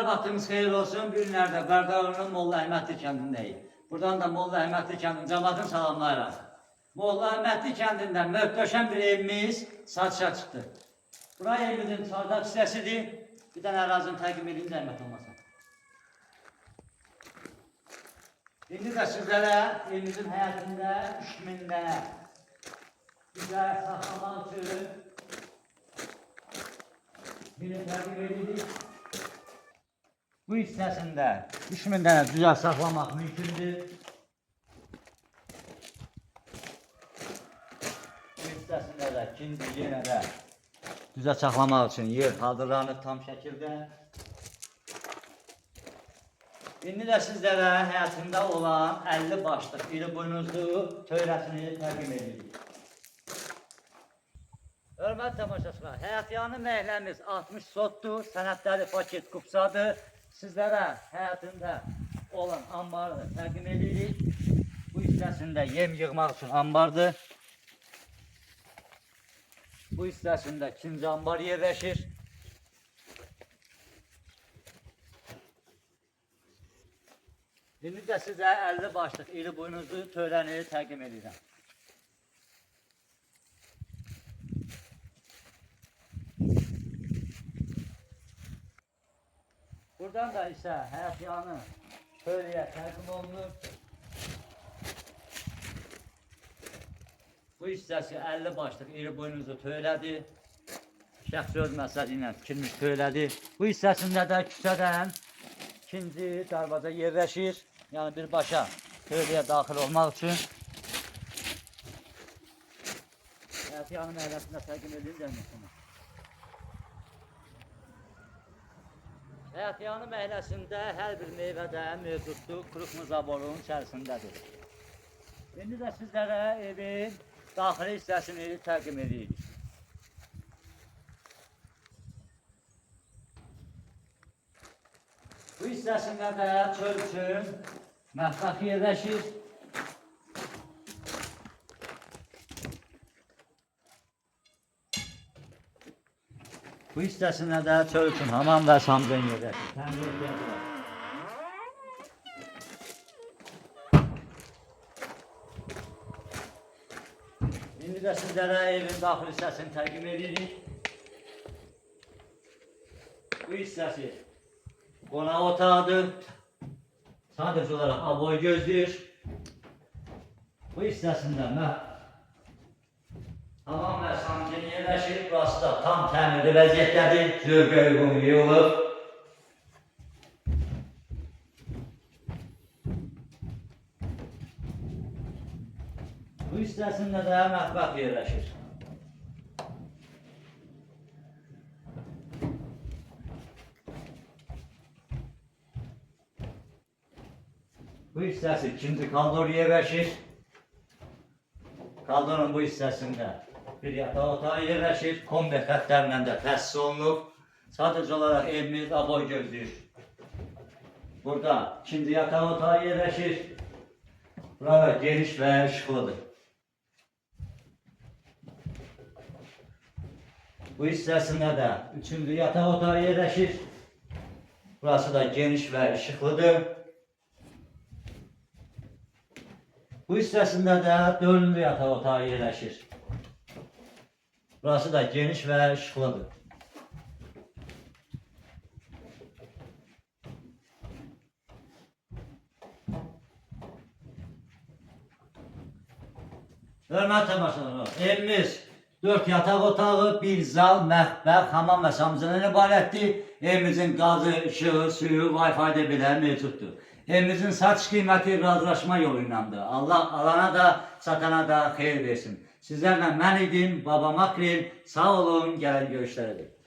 Her vaktiniz hayırlı olsun. Günlerde Qardalı'nın Molla Əhmədli kəndindəyik. Buradan da Molla Əhmədli kəndinin cəmaatını salamlayırıq. Molla Əhmədli kəndində möhtəşəm bir evimiz satışa çıxdı. Bura evimizin çardaq hissəsidir. Bir dənə ərazini təqdim edeyim zəhmət olmasa. İndi də sizlərə evimizin həyətində 3000 dənə güzel saxlamaq üçün birini təqdim edirik. Bu hissəsində 3000 dənə güzel saxlamaq mümkündür. Bu hissəsində də ikinci yenə də güzel saxlamaq üçün yer hazırlanıb tam şəkildə. İndi də sizlərə həyatında olan 50 başlıq iri buynuzlu töyrəsini təqdim edirik. Hörmətli tamaşaçılar, həyatyanı məhəlləmiz 60 sotdur, sənədləri paket qupsadır. Sizlərə həyatında olan ambarı təqdim edirik. Bu hissəsində yem yığmaq üçün ambardır. Bu hissəsində ikinci ambar yerləşir. İndi də sizə 50 başlıq iri buynuzlu töyrəni təqdim edirəm. Buradan da ise həyatyanı tövləyə təqdim olunur. Bu hissəsi 50 başlıq iri buynuzlu tövlədir. Şəxsi öz məsəli ilə tikilmiş tövlədir. Bu hissəsində də küçədən ikinci darvaza yerləşir. Yəni birbaşa tövləyə daxil olmaq üçün. Həyatyanı məhəlləsində təqdim edildir. Həyatyanı məhəlləsində hər bir meyvədə mövcuddur, quruqmu zaborun içərisindədir. İndi də sizlərə evin daxili hissəsini təqdim edirik. Bu hissəsində də çöl üçün mətbəx yerləşir. Bu hissəsində də çöl üçün hamam və samcın yerləşir. İndi də sizlərə evin daxil hissəsini təqdim edirik. Bu hissəsi qonaq otağıdır. Sadəcə olaraq aboy gözləyir. Bu hissəsində hamam və samcın yerləşir. Burası da tam təmirli vəziyyətdədir. Zövqə uyğun yığılıb. Bu hissəsində də mətbəx yerləşir. Bu hissəsi ikinci kaldor yerləşir. Kaldorun bu hissəsində bir yataq otağı yerləşir. Kombi xətlərlə də təsis olunub. Sadəcə olaraq evimiz aboy gözləyir. Burada ikinci yataq otağı yerləşir. Burada geniş və işıqlıdır. Bu hissəsində də üçüncü yataq otağı yerləşir. Burası da geniş və işıqlıdır. Bu hissəsində də dördüncü yataq otağı yerləşir. Burası da geniş və işıqlıdır. Hörmətli tamaşaçılar, evimiz 4 yataq otağı, bir zal, mətbəx, hamam və samcından ibarətdir. Evimizin qazı, işığı, suyu, Wi-Fi belə mövcuddur. Evimizin satış qiyməti razılaşma yolu ilədir. Allah alana da, satana da xeyir versin. Sizlərlə mən idim, Baba Makrel. Sağ olun, gələn görüşlərədir.